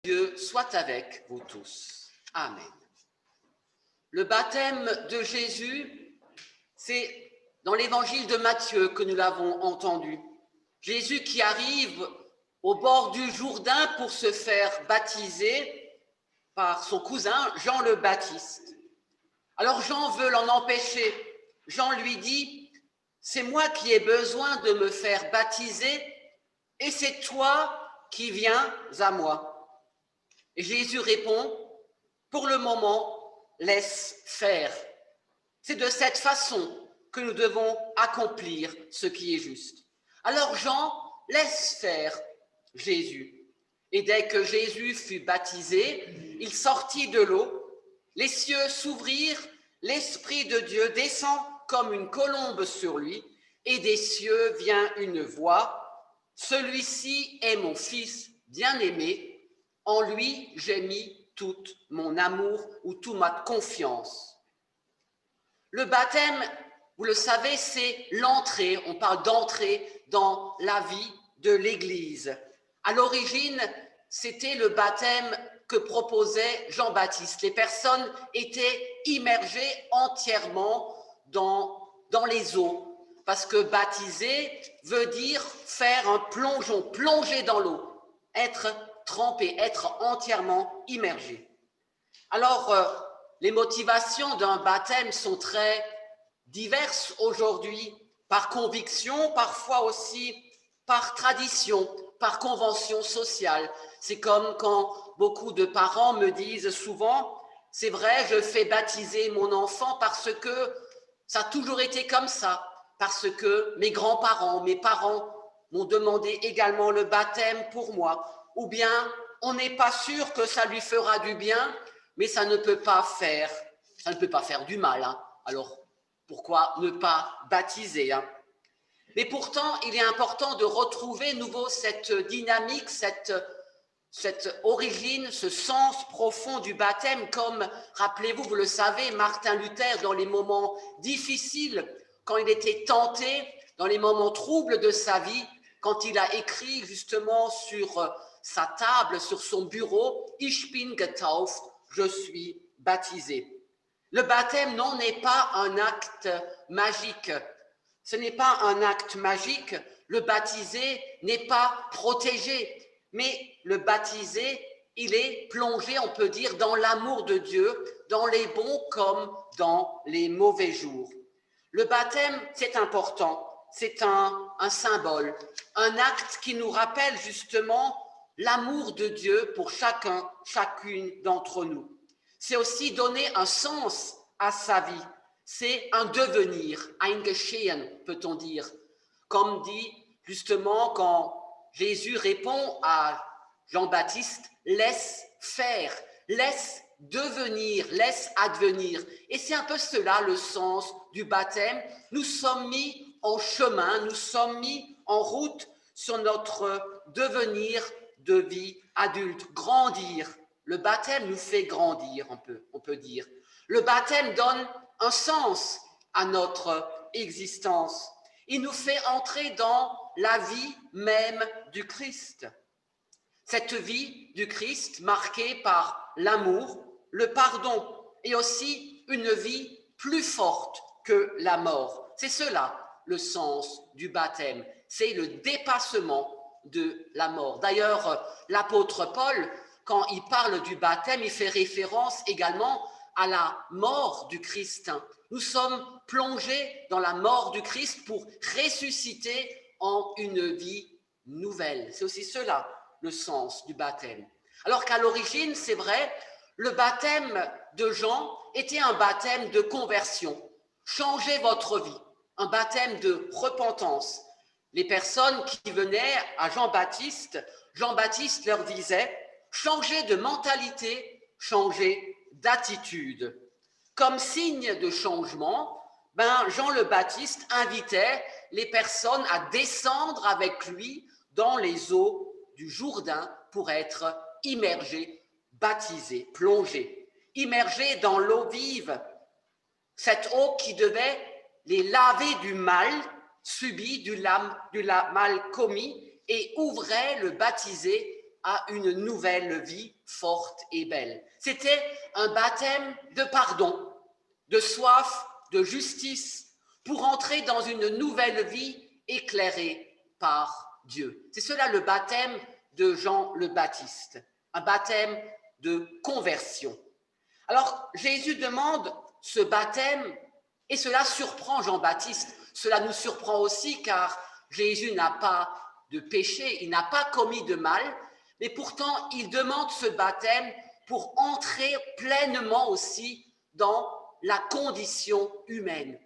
Dieu soit avec vous tous. Amen. Le baptême de Jésus, c'est dans l'évangile de Matthieu que nous l'avons entendu. Jésus qui arrive au bord du Jourdain pour se faire baptiser par son cousin Jean le Baptiste. Alors Jean veut l'en empêcher. Jean lui dit, c'est moi qui ai besoin de me faire baptiser et c'est toi qui viens à moi. Et Jésus répond, pour le moment, laisse faire. C'est de cette façon que nous devons accomplir ce qui est juste. Alors Jean laisse faire Jésus. Et dès que Jésus fut baptisé, il sortit de l'eau, les cieux s'ouvrirent, l'Esprit de Dieu descend comme une colombe sur lui, et des cieux vient une voix, « Celui-ci est mon Fils bien-aimé, en lui j'ai mis tout mon amour ou toute ma confiance. » Le baptême, vous le savez, c'est l'entrée, on parle d'entrée dans la vie de l'Église. À l'origine, c'était le baptême que proposait Jean-Baptiste. Les personnes étaient immergées entièrement dans les eaux, parce que baptiser veut dire faire un plongeon, plonger dans l'eau, être trempé, être entièrement immergé. Alors, les motivations d'un baptême sont très diverses aujourd'hui, par conviction, parfois aussi par tradition, par convention sociale. C'est comme quand beaucoup de parents me disent souvent, c'est vrai, je fais baptiser mon enfant parce que ça a toujours été comme ça, parce que mes grands-parents, mes parents m'ont demandé également le baptême pour moi, ou bien on n'est pas sûr que ça lui fera du bien, mais ça ne peut pas faire du mal. Hein. Alors, pourquoi ne pas baptiser hein? Mais pourtant, il est important de retrouver nouveau cette dynamique, cette origine, ce sens profond du baptême, comme, rappelez-vous, vous le savez, Martin Luther, dans les moments difficiles, quand il était tenté, dans les moments troubles de sa vie, quand il a écrit justement sur sa table, sur son bureau, « Ich bin getauft », je suis baptisé. Le baptême, non, n'est pas un acte magique. Ce n'est pas un acte magique. Le baptisé n'est pas protégé. Mais le baptisé, il est plongé, on peut dire, dans l'amour de Dieu, dans les bons comme dans les mauvais jours. Le baptême, c'est important. C'est un symbole, un acte qui nous rappelle justement l'amour de Dieu pour chacune d'entre nous. C'est aussi donner un sens à sa vie. C'est un devenir, ein Geschehen, peut-on dire. Comme dit justement quand Jésus répond à Jean-Baptiste, laisse faire, laisse devenir, laisse advenir. Et c'est un peu cela le sens du baptême. Nous sommes mis en chemin, nous sommes mis en route sur notre devenir de vie adulte, grandir. Le baptême nous fait grandir, on peut dire. Le baptême donne un sens à notre existence. Il nous fait entrer dans la vie même du Christ. Cette vie du Christ marquée par l'amour, le pardon et aussi une vie plus forte que la mort. C'est cela le sens du baptême, c'est le dépassement de la mort. D'ailleurs, l'apôtre Paul, quand il parle du baptême, il fait référence également à la mort du Christ. Nous sommes plongés dans la mort du Christ pour ressusciter en une vie nouvelle. C'est aussi cela le sens du baptême. Alors qu'à l'origine, c'est vrai, le baptême de Jean était un baptême de conversion. Changez votre vie, un baptême de repentance. Les personnes qui venaient à Jean-Baptiste leur disait « changez de mentalité, changez d'attitude ». Comme signe de changement, Jean le Baptiste invitait les personnes à descendre avec lui dans les eaux du Jourdain pour être immergés, baptisés, plongés, immergés dans l'eau vive, cette eau qui devait les laver du mal subi, du mal commis, et ouvrait le baptisé à une nouvelle vie forte et belle. C'était un baptême de pardon, de soif, de justice, pour entrer dans une nouvelle vie éclairée par Dieu. C'est cela le baptême de Jean le Baptiste, un baptême de conversion. Alors Jésus demande ce baptême et cela surprend Jean-Baptiste. Cela nous surprend aussi car Jésus n'a pas de péché, il n'a pas commis de mal, mais pourtant il demande ce baptême pour entrer pleinement aussi dans la condition humaine.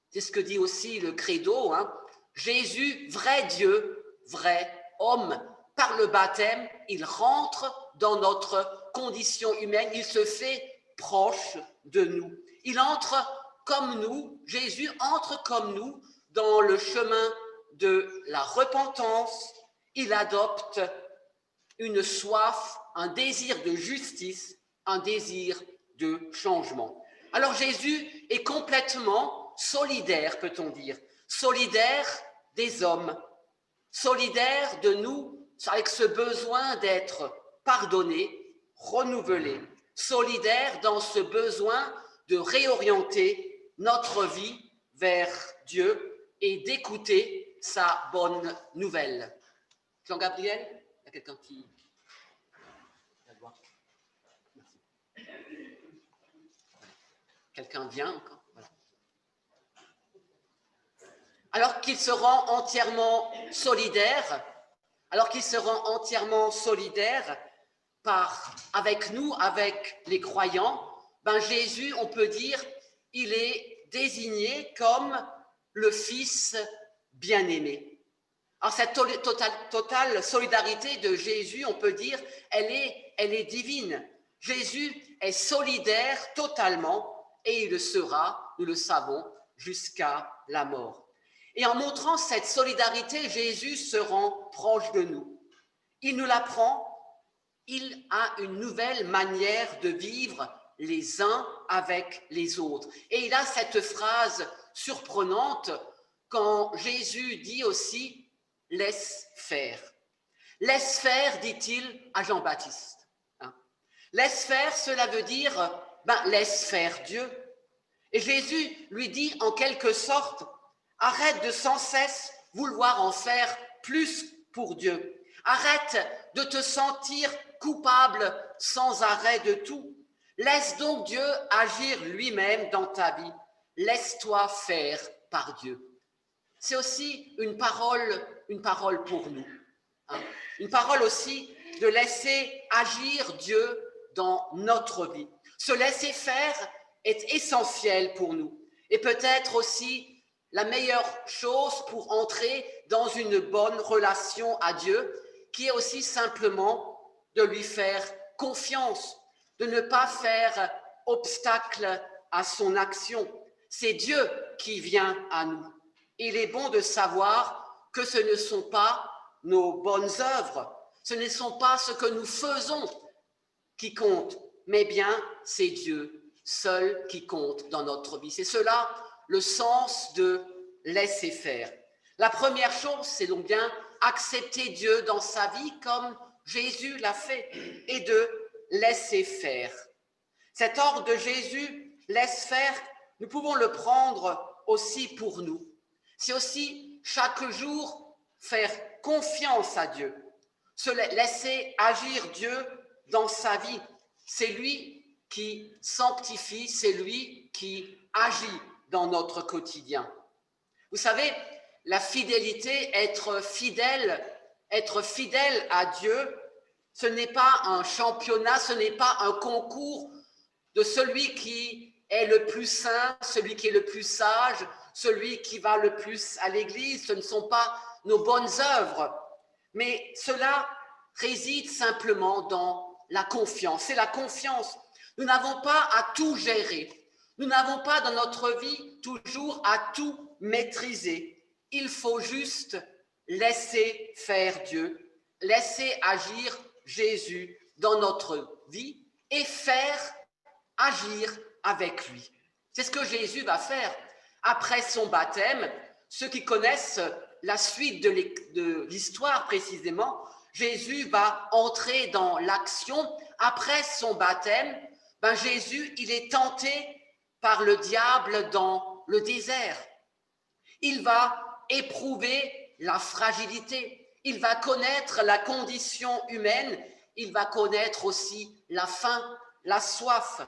C'est ce que dit aussi le credo, hein. Jésus, vrai Dieu, vrai homme, par le baptême, il rentre dans notre condition humaine, il se fait proche de nous. Il entre comme nous, Jésus entre comme nous dans le chemin de la repentance. Il adopte une soif, un désir de justice, un désir de changement. Alors Jésus est complètement solidaire, peut-on dire, solidaire des hommes, solidaire de nous avec ce besoin d'être pardonné, renouvelé, solidaire dans ce besoin de réorienter notre vie vers Dieu et d'écouter sa bonne nouvelle. Jean-Gabriel, il y a quelqu'un qui... Quelqu'un vient encore? Voilà. Alors qu'il se rend entièrement solidaire, avec nous, avec les croyants, ben Jésus, on peut dire, il est désigné comme le Fils bien-aimé. Alors cette totale solidarité de Jésus, on peut dire, elle est divine. Jésus est solidaire totalement et il le sera, nous le savons, jusqu'à la mort. Et en montrant cette solidarité, Jésus se rend proche de nous. Il nous l'apprend, il a une nouvelle manière de vivre les uns avec les autres. Et il a cette phrase surprenante quand Jésus dit aussi « laisse faire ». Laisse faire, dit-il à Jean-Baptiste. Laisse faire, cela veut dire laisse faire Dieu. Et Jésus lui dit en quelque sorte, arrête de sans cesse vouloir en faire plus pour Dieu. Arrête de te sentir coupable sans arrêt de tout. Laisse donc Dieu agir lui-même dans ta vie. Laisse-toi faire par Dieu. C'est aussi une parole pour nous. Une parole aussi de laisser agir Dieu dans notre vie. Se laisser faire est essentiel pour nous et peut-être aussi la meilleure chose pour entrer dans une bonne relation à Dieu, qui est aussi simplement de lui faire confiance, de ne pas faire obstacle à son action. C'est Dieu qui vient à nous. Il est bon de savoir que ce ne sont pas nos bonnes œuvres, ce ne sont pas ce que nous faisons qui compte, mais bien c'est Dieu seul qui compte dans notre vie. C'est cela le sens de laisser faire. La première chose, c'est donc bien accepter Dieu dans sa vie comme Jésus l'a fait et de laisser faire. Cet ordre de Jésus, laisse faire, nous pouvons le prendre aussi pour nous. C'est aussi chaque jour faire confiance à Dieu, se laisser agir Dieu dans sa vie. C'est lui qui sanctifie, c'est lui qui agit dans notre quotidien. Vous savez, la fidélité, être fidèle à Dieu, ce n'est pas un championnat, ce n'est pas un concours de celui qui est le plus saint, celui qui est le plus sage, celui qui va le plus à l'église. Ce ne sont pas nos bonnes œuvres, mais cela réside simplement dans la confiance. C'est la confiance. Nous n'avons pas à tout gérer. Nous n'avons pas dans notre vie toujours à tout maîtriser. Il faut juste laisser faire Dieu, laisser agir Jésus dans notre vie et faire agir avec lui. C'est ce que Jésus va faire. Après son baptême, ceux qui connaissent la suite de l'histoire précisément, Jésus va entrer dans l'action. Après son baptême, Jésus, il est tenté par le diable dans le désert. Il va éprouver la fragilité. Il va connaître la condition humaine. Il va connaître aussi la faim, la soif.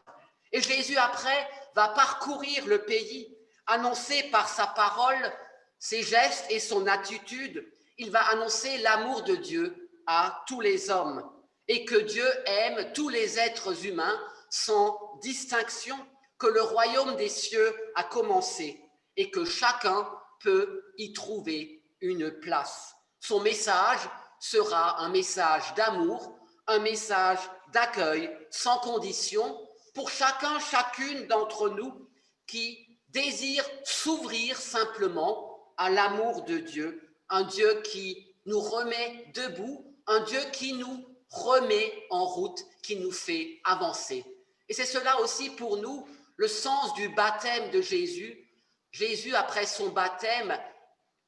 Et Jésus, après, va parcourir le pays, annoncer par sa parole, ses gestes et son attitude. Il va annoncer l'amour de Dieu à tous les hommes et que Dieu aime tous les êtres humains sans distinction, que le royaume des cieux a commencé et que chacun peut y trouver une place. Son message sera un message d'amour, un message d'accueil sans condition pour chacun, chacune d'entre nous qui désire s'ouvrir simplement à l'amour de Dieu, un Dieu qui nous remet debout, un Dieu qui nous remet en route, qui nous fait avancer. Et c'est cela aussi pour nous, le sens du baptême de Jésus. Jésus, après son baptême,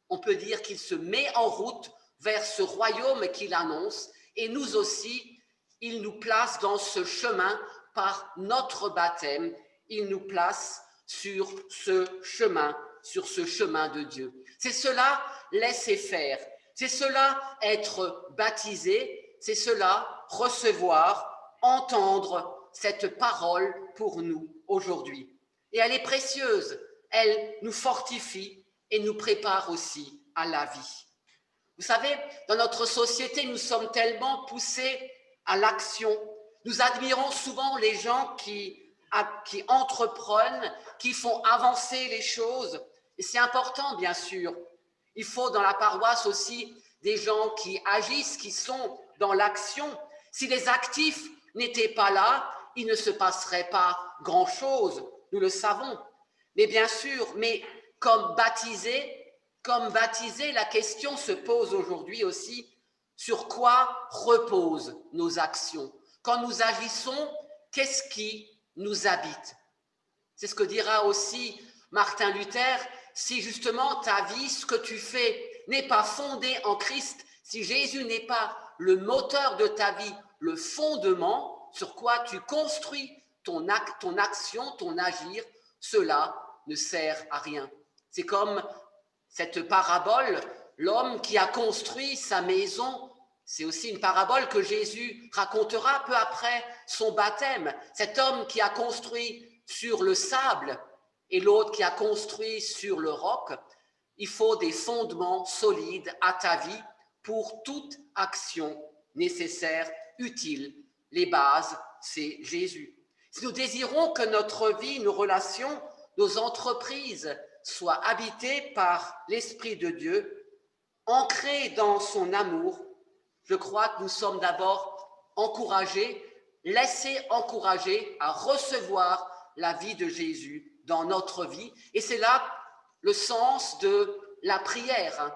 on peut dire qu'il se met en route vers ce royaume qu'il annonce, et nous aussi, il nous place dans ce chemin par notre baptême, il nous place sur ce chemin de Dieu. C'est cela laisser faire, c'est cela être baptisé, c'est cela recevoir, entendre cette parole pour nous aujourd'hui. Et elle est précieuse, elle nous fortifie et nous prépare aussi à la vie. Vous savez, dans notre société, nous sommes tellement poussés à l'action. Nous admirons souvent les gens qui entreprennent, qui font avancer les choses. Et c'est important, bien sûr. Il faut dans la paroisse aussi des gens qui agissent, qui sont dans l'action. Si les actifs n'étaient pas là, il ne se passerait pas grand-chose, nous le savons. Mais bien sûr, mais comme baptisés, la question se pose aujourd'hui aussi sur quoi reposent nos actions. Quand nous agissons, qu'est-ce qui nous habite? C'est ce que dira aussi Martin Luther. Si justement ta vie, ce que tu fais, n'est pas fondé en Christ, si Jésus n'est pas le moteur de ta vie, le fondement sur quoi tu construis ton action, ton agir, cela ne sert à rien. C'est comme cette parabole, l'homme qui a construit sa maison, c'est aussi une parabole que Jésus racontera peu après son baptême. Cet homme qui a construit sur le sable et l'autre qui a construit sur le roc, il faut des fondements solides à ta vie pour toute action nécessaire, utile. Les bases, c'est Jésus. Si nous désirons que notre vie, nos relations, nos entreprises soient habitées par l'Esprit de Dieu, ancrées dans son amour, je crois que nous sommes d'abord encouragés, laissés encourager à recevoir la vie de Jésus dans notre vie. Et c'est là le sens de la prière.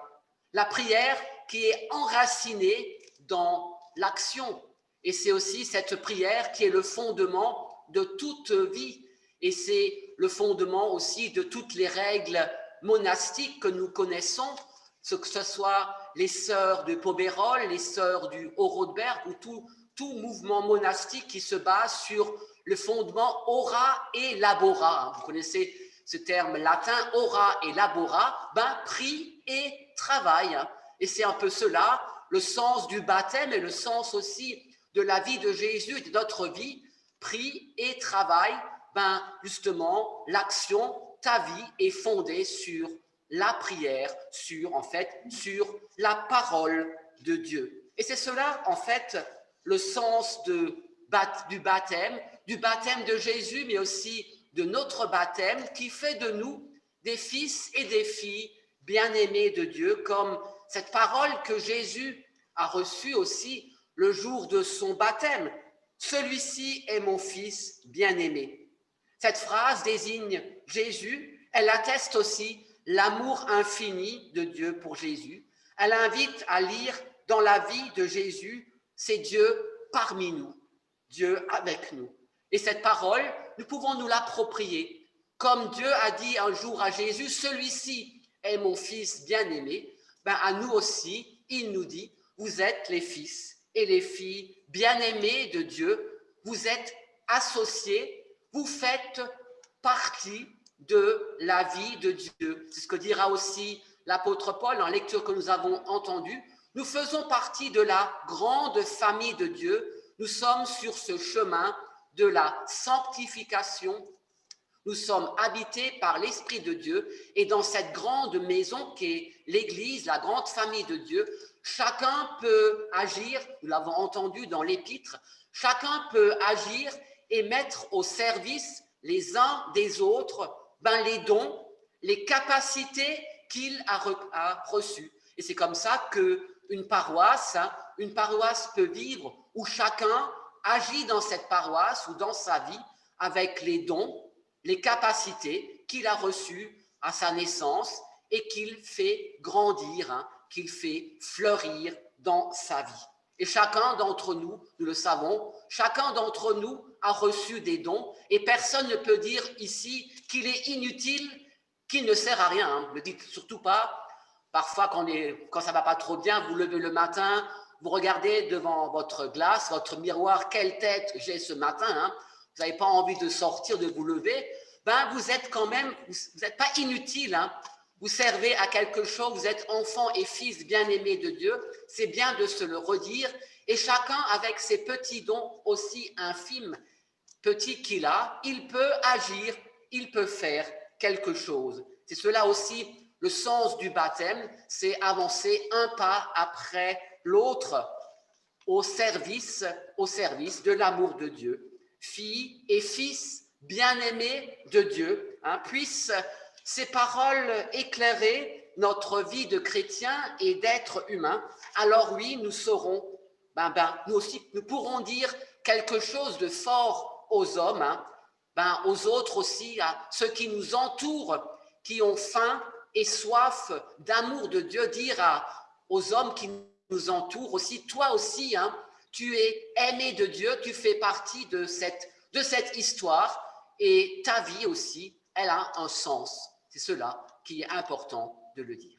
La prière qui est enracinée dans l'action. Et c'est aussi cette prière qui est le fondement de toute vie. Et c'est le fondement aussi de toutes les règles monastiques que nous connaissons, que ce soit les sœurs de Pobérol, les sœurs du Haut-Rodberg ou tout mouvement monastique qui se base sur le fondement ora et labora. Vous connaissez ce terme latin, ora et labora, prie et travail. Et c'est un peu cela, le sens du baptême et le sens aussi de la vie de Jésus et de notre vie, prie et travail. Justement, l'action, ta vie est fondée sur la prière, sur la parole de Dieu. Et c'est cela, en fait, le sens du baptême de Jésus, mais aussi de notre baptême, qui fait de nous des fils et des filles bien-aimés de Dieu, comme cette parole que Jésus a reçue aussi le jour de son baptême. Celui-ci est mon fils bien-aimé. Cette phrase désigne Jésus, elle atteste aussi l'amour infini de Dieu pour Jésus. Elle invite à lire dans la vie de Jésus, c'est Dieu parmi nous, Dieu avec nous. Et cette parole, nous pouvons nous l'approprier. Comme Dieu a dit un jour à Jésus, celui-ci est mon fils bien-aimé, à nous aussi, il nous dit, vous êtes les fils et les filles bien-aimés de Dieu, vous êtes associés, vous faites partie de la vie de Dieu. C'est ce que dira aussi l'apôtre Paul en lecture que nous avons entendue. Nous faisons partie de la grande famille de Dieu. Nous sommes sur ce chemin de la sanctification. Nous sommes habités par l'Esprit de Dieu et dans cette grande maison qu'est l'Église, la grande famille de Dieu, chacun peut agir, nous l'avons entendu dans l'Épître, chacun peut agir et mettre au service les uns des autres les dons, les capacités qu'il a reçues. Et c'est comme ça qu'une paroisse peut vivre où chacun agit dans cette paroisse ou dans sa vie avec les dons, les capacités qu'il a reçues à sa naissance et qu'il fait grandir, qu'il fait fleurir dans sa vie. Et chacun d'entre nous, nous le savons, chacun d'entre nous a reçu des dons et personne ne peut dire ici qu'il est inutile, qu'il ne sert à rien. Ne dites surtout pas. Parfois, quand ça ne va pas trop bien, vous levez le matin, vous regardez devant votre glace, votre miroir, quelle tête j'ai ce matin, vous n'avez pas envie de sortir, de vous lever, vous êtes quand même, vous n'êtes pas inutile, vous servez à quelque chose, vous êtes enfant et fils bien-aimés de Dieu, c'est bien de se le redire, et chacun avec ses petits dons aussi infimes, petits qu'il a, il peut agir, il peut faire quelque chose. C'est cela aussi le sens du baptême, c'est avancer un pas après l'autre au service de l'amour de Dieu. Filles et fils bien-aimés de Dieu, puissent ces paroles éclairer notre vie de chrétien et d'être humain. Alors oui, nous saurons, nous aussi, nous pourrons dire quelque chose de fort aux hommes, aux autres aussi, à ceux qui nous entourent, qui ont faim et soif d'amour de Dieu, dire aux hommes qui nous entourent aussi, toi aussi, tu es aimé de Dieu, tu fais partie de cette histoire et ta vie aussi, elle a un sens. C'est cela qui est important de le dire.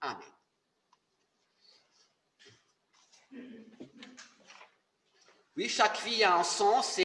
Amen. Oui, chaque vie a un sens.